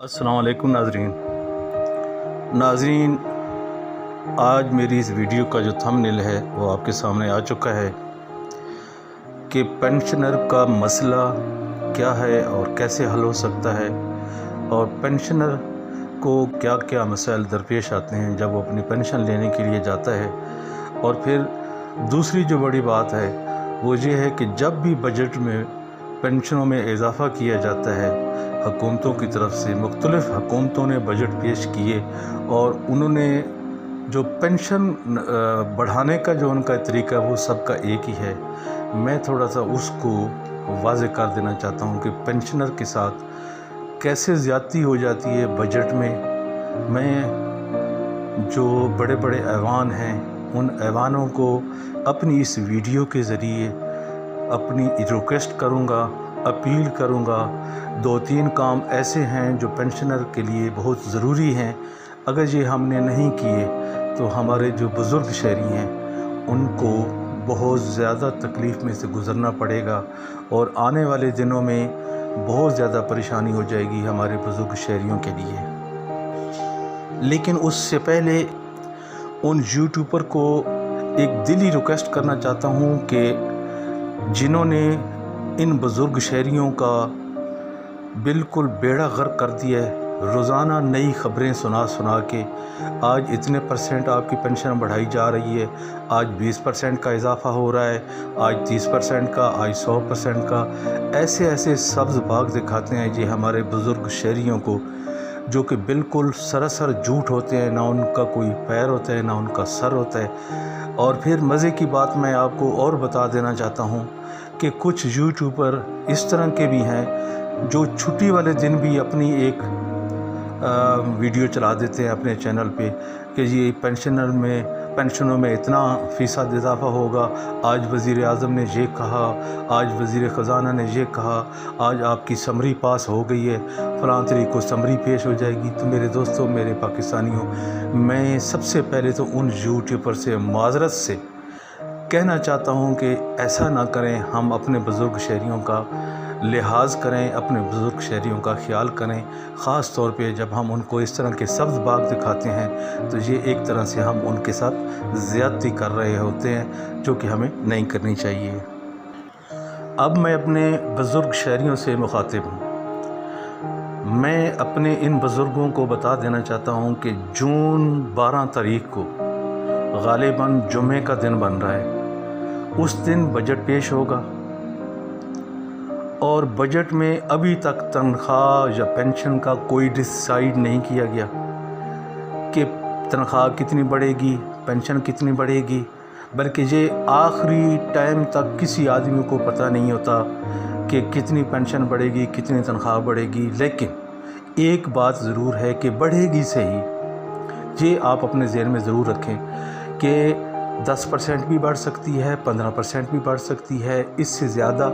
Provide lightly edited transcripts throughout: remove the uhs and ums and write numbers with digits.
अस्सलाम वालेकुम नाज़रीन, आज मेरी इस वीडियो का जो थंबनेल है वो आपके सामने आ चुका है कि पेंशनर का मसला क्या है और कैसे हल हो सकता है, और पेंशनर को क्या क्या मसाइल दरपेश आते हैं जब वो अपनी पेंशन लेने के लिए जाता है। और फिर दूसरी जो बड़ी बात है वो ये है कि जब भी बजट में पेंशनों में इजाफ़ा किया जाता है, हुकूमतों की तरफ से मुख्तलिफ़ हुकूमतों ने बजट पेश किए और उन्होंने जो पेंशन बढ़ाने का जो उनका तरीका है वो सबका एक ही है। मैं थोड़ा सा उसको वाज़े कर देना चाहता हूँ कि पेंशनर के साथ कैसे ज़्यादती हो जाती है बजट में। मैं जो बड़े बड़े ऐवान हैं उन ऐवानों को अपनी इस वीडियो के ज़रिए अपनी रिक्वेस्ट करूँगा, अपील करूँगा। 2-3 काम ऐसे हैं जो पेंशनर के लिए बहुत ज़रूरी हैं। अगर ये हमने नहीं किए तो हमारे जो बुज़ुर्ग शहरी हैं उनको बहुत ज़्यादा तकलीफ़ में से गुज़रना पड़ेगा और आने वाले दिनों में बहुत ज़्यादा परेशानी हो जाएगी हमारे बुज़ुर्ग शहरियों के लिए। लेकिन उससे पहले उन यूट्यूबर को एक दिली रिक्वेस्ट करना चाहता हूँ कि जिन्होंने इन बुज़ुर्ग शहरियों का बिल्कुल बेड़ा गर्क कर दिया है, रोज़ाना नई ख़बरें सुना के आज इतने % आपकी पेंशन बढ़ाई जा रही है, आज 20% का इजाफ़ा हो रहा है, आज 30% का, आज 100% का, ऐसे सब्ज़ बाग दिखाते हैं ये हमारे बुज़ुर्ग शहरियों को, जो कि बिल्कुल सरासर झूठ होते हैं। ना उनका कोई पैर होता है ना उनका सर होता है। और फिर मज़े की बात मैं आपको और बता देना चाहता हूँ कि कुछ यूट्यूबर इस तरह के भी हैं जो छुट्टी वाले दिन भी अपनी एक वीडियो चला देते हैं अपने चैनल पे कि ये पेंशनों में इतना फ़ीसद इजाफ़ा होगा, आज वज़ीर आज़म ने ये कहा, आज वज़ीर ख़ज़ाना ने ये कहा, आज आपकी समरी पास हो गई है, फ़लाँ तारीख को समरी पेश हो जाएगी। तो मेरे दोस्तों, मेरे पाकिस्तानियों, मैं सबसे पहले तो उन यूट्यूबर से माज़रत से कहना चाहता हूँ कि ऐसा ना करें। हम अपने बुज़ुर्ग शहरियों का लिहाज करें, अपने बुज़ुर्ग शहरियों का ख्याल करें। ख़ास तौर पे जब हम उनको इस तरह के सब्ज़ बाग दिखाते हैं तो ये एक तरह से हम उनके साथ ज़्यादती कर रहे होते हैं, जो कि हमें नहीं करनी चाहिए। अब मैं अपने बुज़ुर्ग शहरियों से मुखातिब हूँ। मैं अपने इन बुज़ुर्गों को बता देना चाहता हूँ कि जून 12 तारीख को ग़ालिबन जुमे का दिन बन रहा है, उस दिन बजट पेश होगा और बजट में अभी तक तनख्वाह या पेंशन का कोई डिसाइड नहीं किया गया कि तनख्वाह कितनी बढ़ेगी, पेंशन कितनी बढ़ेगी, बल्कि ये आखिरी टाइम तक किसी आदमी को पता नहीं होता कि कितनी पेंशन बढ़ेगी, कितनी तनख्वाह बढ़ेगी। लेकिन एक बात ज़रूर है कि बढ़ेगी सही। ये आप अपने ज़हन में ज़रूर रखें कि 10% भी बढ़ सकती है, 15% भी बढ़ सकती है। इससे ज़्यादा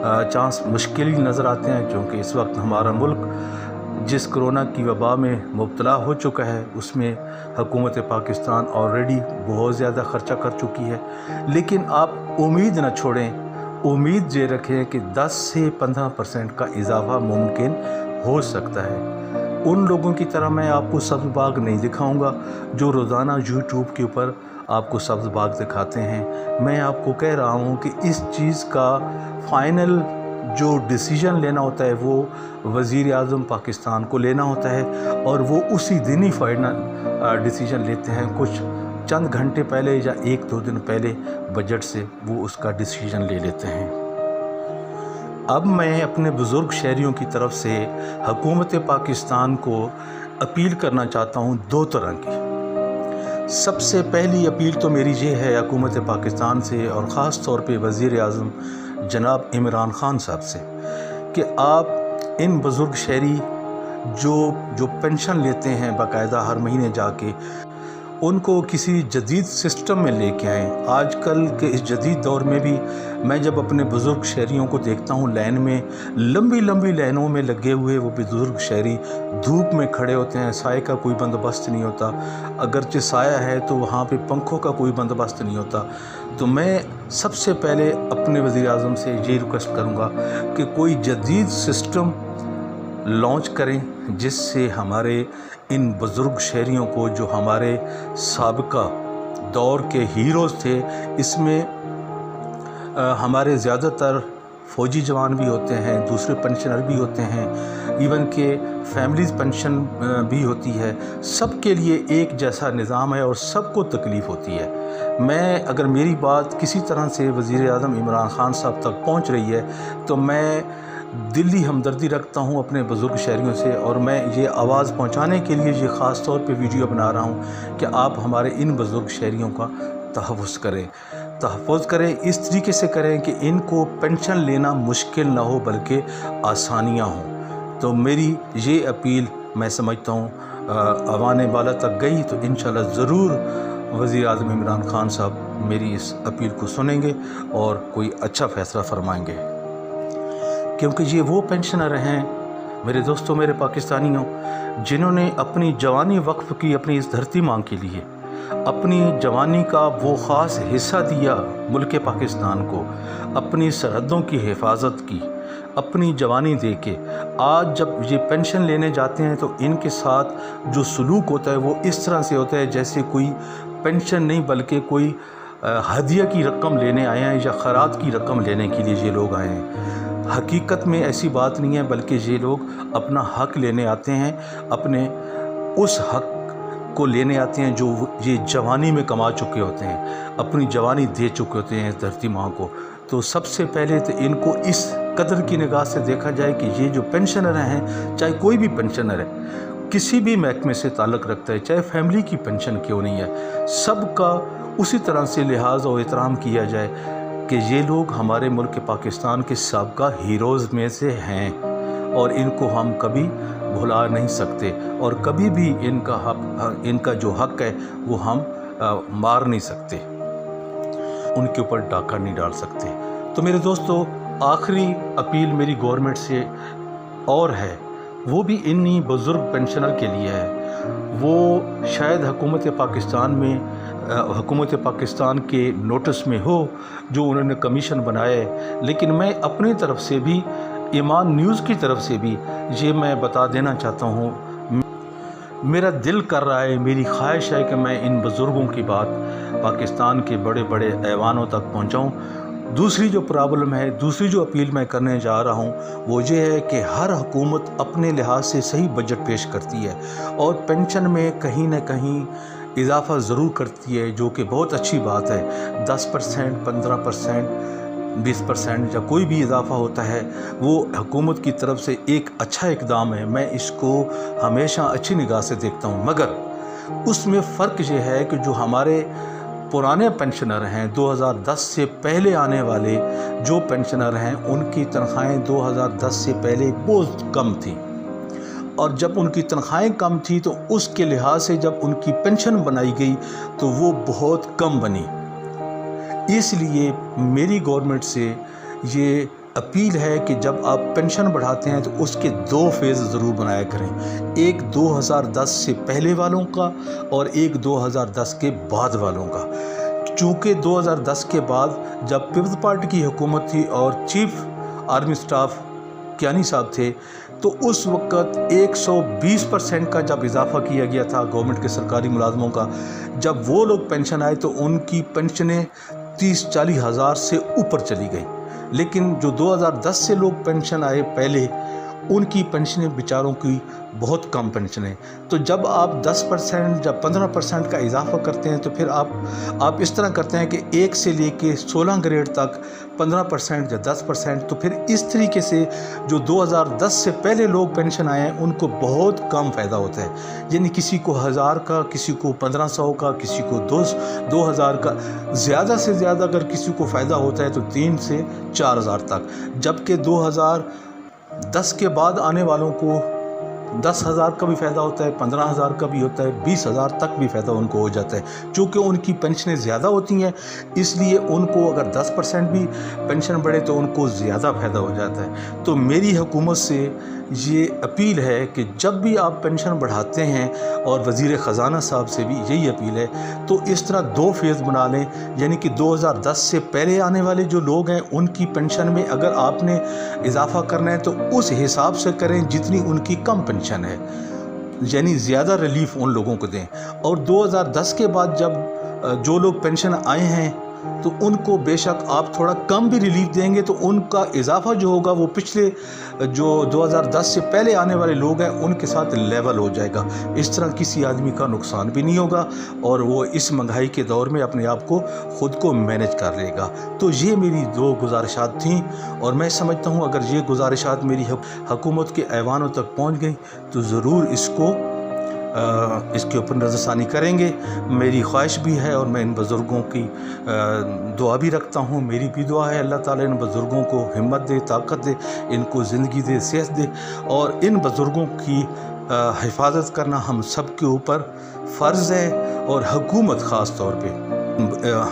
चांस मुश्किल ही नज़र आते हैं, क्योंकि इस वक्त हमारा मुल्क जिस कोरोना की वबा में मुब्तला हो चुका है उसमें हुकूमत पाकिस्तान ऑलरेडी बहुत ज़्यादा ख़र्चा कर चुकी है। लेकिन आप उम्मीद न छोड़ें, उम्मीद ये रखें कि 10 से 15% का इजाफ़ा मुमकिन हो सकता है। उन लोगों की तरह मैं आपको सब्ज़ बाग नहीं दिखाऊंगा जो रोज़ाना यूट्यूब के ऊपर आपको सब्ज़ बाग दिखाते हैं। मैं आपको कह रहा हूँ कि इस चीज़ का फ़ाइनल जो डिसीजन लेना होता है वो वज़ीर आज़म पाकिस्तान को लेना होता है, और वो उसी दिन ही फ़ाइनल डिसीजन लेते हैं। कुछ चंद घंटे पहले या 1-2 दिन पहले बजट से वो उसका डिसीजन ले लेते हैं। अब मैं अपने बुज़ुर्ग शहरियों की तरफ से हुकूमत पाकिस्तान को अपील करना चाहता हूँ 2 तरह की। सबसे पहली अपील तो मेरी ये है हुकूमत पाकिस्तान से, और ख़ास तौर पे वज़ीर आज़म जनाब इमरान ख़ान साहब से, कि आप इन बुज़ुर्ग शहरी जो पेंशन लेते हैं बाकायदा हर महीने जाके, उनको किसी जदीद सिस्टम में लेके आएँ। आजकल के इस जदीद दौर में भी मैं जब अपने बुज़ुर्ग शहरियों को देखता हूँ लाइन में, लंबी लाइनों में लगे हुए वो बुज़ुर्ग शहरी धूप में खड़े होते हैं, साए का कोई बंदोबस्त नहीं होता, अगरचे साया है तो वहाँ पे पंखों का कोई बंदोबस्त नहीं होता। तो मैं सबसे पहले अपने वज़ीर आज़म से ये रिक्वेस्ट करूँगा कि कोई जदीद सिस्टम लॉन्च करें, जिससे हमारे इन बुज़ुर्ग शहरियों को, जो हमारे साबिका दौर के हीरोज़ थे, इसमें हमारे ज़्यादातर फ़ौजी जवान भी होते हैं, दूसरे पेंशनर भी होते हैं, इवन के फैमिलीज़ पेंशन भी होती है। सब के लिए एक जैसा निज़ाम है और सबको तकलीफ़ होती है। मैं अगर मेरी बात किसी तरह से वज़ीर आज़म इमरान ख़ान साहब तक पहुंच रही है तो मैं दिली हमदर्दी रखता हूं अपने बुज़ुर्ग शहरियों से, और मैं ये आवाज़ पहुंचाने के लिए ये ख़ास तौर पे वीडियो बना रहा हूं कि आप हमारे इन बुज़ुर्ग शहरियों का तहफ़्फ़ुज़ करें, इस तरीके से करें कि इनको पेंशन लेना मुश्किल ना हो बल्कि आसानियाँ हों। तो मेरी ये अपील मैं समझता हूँ अवाने बाला तक गई तो इंशाल्लाह ज़रूर वज़ीर आज़म इमरान ख़ान साहब मेरी इस अपील को सुनेंगे और कोई अच्छा फ़ैसला फरमाएंगे, क्योंकि ये वो पेंशनर हैं मेरे दोस्तों, मेरे पाकिस्तानियों, जिन्होंने अपनी जवानी वक्फ़ की अपनी इस धरती माँ के लिए, अपनी जवानी का वो ख़ास हिस्सा दिया मुल्क पाकिस्तान को, अपनी सरहदों की हिफाजत की, अपनी जवानी दे के आज जब ये पेंशन लेने जाते हैं तो इनके साथ जो सलूक होता है वो इस तरह से होता है जैसे कोई पेंशन नहीं बल्कि कोई हदिया की रकम लेने आए हैं या खैरात की रकम लेने के लिए ये लोग आए हैं। हकीकत में ऐसी बात नहीं है, बल्कि ये लोग अपना हक़ लेने आते हैं, अपने उस हक़ को लेने आते हैं जो ये जवानी में कमा चुके होते हैं, अपनी जवानी दे चुके होते हैं इस धरती माँ को। तो सबसे पहले तो इनको इस कदर की निगाह से देखा जाए कि ये जो पेंशनर हैं, चाहे कोई भी पेंशनर है, किसी भी महकमे से ताल्लुक़ रखता है, चाहे फैमिली की पेंशन क्यों नहीं है, सबका उसी तरह से लिहाज और एहतराम किया जाए कि ये लोग हमारे मुल्क पाकिस्तान के साबिक़ा हीरोज़ में से हैं और इनको हम कभी भुला नहीं सकते और कभी भी इनका जो हक़ है वो हम मार नहीं सकते, उनके ऊपर डाका नहीं डाल सकते। तो मेरे दोस्तों, आखिरी अपील मेरी गवर्नमेंट से और है, वो भी इन्हीं बुज़ुर्ग पेंशनर के लिए है। वो शायद हुकूमत पाकिस्तान के नोटिस में हो जो उन्होंने कमीशन बनाया है, लेकिन मैं अपनी तरफ से भी, ईमान न्यूज़ की तरफ से भी ये मैं बता देना चाहता हूँ, मेरा दिल कर रहा है, मेरी ख्वाहिश है कि मैं इन बुज़ुर्गों की बात पाकिस्तान के बड़े बड़े ऐवानों तक पहुँचाऊँ। दूसरी जो प्रॉब्लम है, दूसरी जो अपील मैं करने जा रहा हूँ वो ये है कि हर हुकूमत अपने लिहाज से सही बजट पेश करती है और पेंशन में कहीं ना कहीं इजाफ़ा ज़रूर करती है, जो कि बहुत अच्छी बात है। 10%, 15%, 20% या कोई भी इजाफ़ा होता है वो हुकूमत की तरफ से एक अच्छा इक़दाम है, मैं इसको हमेशा अच्छी निगाह से देखता हूँ। मगर उसमें फ़र्क ये है कि जो हमारे पुराने पेंशनर हैं, 2010 से पहले आने वाले जो पेंशनर हैं, उनकी तनख्वाहें 2010 से पहले बहुत कम थी, और जब उनकी तनख्वाहें कम थी तो उसके लिहाज से जब उनकी पेंशन बनाई गई तो वो बहुत कम बनी। इसलिए मेरी गवर्नमेंट से ये अपील है कि जब आप पेंशन बढ़ाते हैं तो उसके 2 फेज़ ज़रूर बनाया करें, एक 2010 से पहले वालों का और एक 2010 के बाद वालों का। चूँकि 2010 के बाद जब पीपल्स पार्टी की हुकूमत थी और चीफ आर्मी स्टाफ कियानी साहब थे, तो उस वक़्त 120% का जब इजाफ़ा किया गया था गवर्नमेंट के सरकारी मुलाजमों का, जब वो लोग पेंशन आए तो उनकी पेंशनें 30-40 हज़ार से ऊपर चली गई। लेकिन जो 2010 से लोग पेंशन आए पहले, उनकी पेंशनें बेचारों की बहुत कम पेंशनें। तो जब आप 10% या 15% का इजाफ़ा करते हैं तो फिर आप इस तरह करते हैं कि 1 से लेके 16 ग्रेड तक 15% या 10%, तो फिर इस तरीके से जो 2010 से पहले लोग पेंशन आए हैं उनको बहुत कम फ़ायदा होता है। यानी किसी को 1000 का, किसी को 1500 का, किसी को 2000 का, ज़्यादा से ज़्यादा अगर किसी को फ़ायदा होता है तो 3 से 4000 तक, जबकि 2010 के बाद आने वालों को 10,000 का भी फ़ायदा होता है, 15,000 का भी होता है, 20,000 तक भी फ़ायदा उनको हो जाता है। चूँकि उनकी पेंशनें ज़्यादा होती हैं, इसलिए उनको अगर 10% भी पेंशन बढ़े तो उनको ज़्यादा फ़ायदा हो जाता है। तो मेरी हुकूमत से ये अपील है कि जब भी आप पेंशन बढ़ाते हैं, और वज़ीर ख़ज़ाना साहब से भी यही अपील है, तो इस तरह 2 फ़ेज़ बना लें। यानी कि 2010 से पहले आने वाले जो लोग हैं उनकी पेंशन में अगर आपने इजाफ़ा करना है तो उस हिसाब से करें जितनी उनकी कम पेंशन है, यानी ज़्यादा रिलीफ उन लोगों को दें। और 2010 के बाद जब जो लोग पेंशन आए हैं तो उनको बेशक आप थोड़ा कम भी रिलीफ देंगे तो उनका इजाफा जो होगा वो पिछले जो 2010 से पहले आने वाले लोग हैं उनके साथ लेवल हो जाएगा। इस तरह किसी आदमी का नुकसान भी नहीं होगा और वो इस महंगाई के दौर में अपने आप को ख़ुद को मैनेज कर लेगा। तो ये मेरी 2 गुजारिशात थीं, और मैं समझता हूँ अगर ये गुजारिशात मेरी हुकूमत के ऐवानों तक पहुँच गई तो ज़रूर इसके ऊपर नज़रसानी करेंगे। मेरी ख्वाहिश भी है और मैं इन बुज़ुर्गों की दुआ भी रखता हूँ। मेरी भी दुआ है अल्लाह ताला इन बुज़ुर्गों को हिम्मत दे, ताकत दे, इनको ज़िंदगी दे, सेहत दे, और इन बुज़ुर्गों की हिफाजत करना हम सब के ऊपर फ़र्ज़ है। और हुकूमत ख़ास तौर पे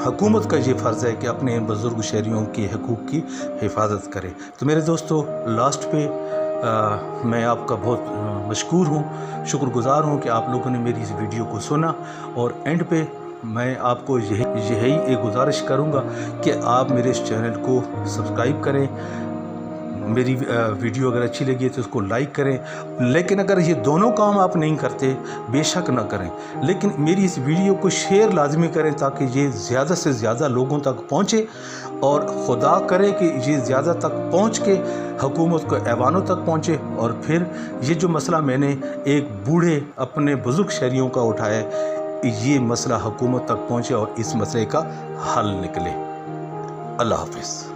हुकूमत का ये फ़र्ज़ है कि अपने इन बुज़ुर्ग शहरियों के हकूक़ की हिफाजत करे। तो मेरे दोस्तों, लास्ट पे मैं आपका बहुत मशकूर हूँ, शुक्रगुज़ार हूँ कि आप लोगों ने मेरी इस वीडियो को सुना। और एंड पे मैं आपको यही एक गुजारिश करूँगा कि आप मेरे इस चैनल को सब्सक्राइब करें। मेरी वीडियो अगर अच्छी लगी है तो उसको लाइक करें। लेकिन अगर ये दोनों काम आप नहीं करते, बेशक ना करें, लेकिन मेरी इस वीडियो को शेयर लाजमी करें ताकि ये ज़्यादा से ज़्यादा लोगों तक पहुँचे। और खुदा करे कि ये ज़्यादा तक पहुँच के हुकूमत को ऐवानों तक पहुँचे, और फिर ये जो मसला मैंने एक बूढ़े अपने बुज़ुर्ग शहरियों का उठाया, ये मसला हुकूमत तक पहुँचे और इस मसले का हल निकले। अल्लाह हाफ़िज़।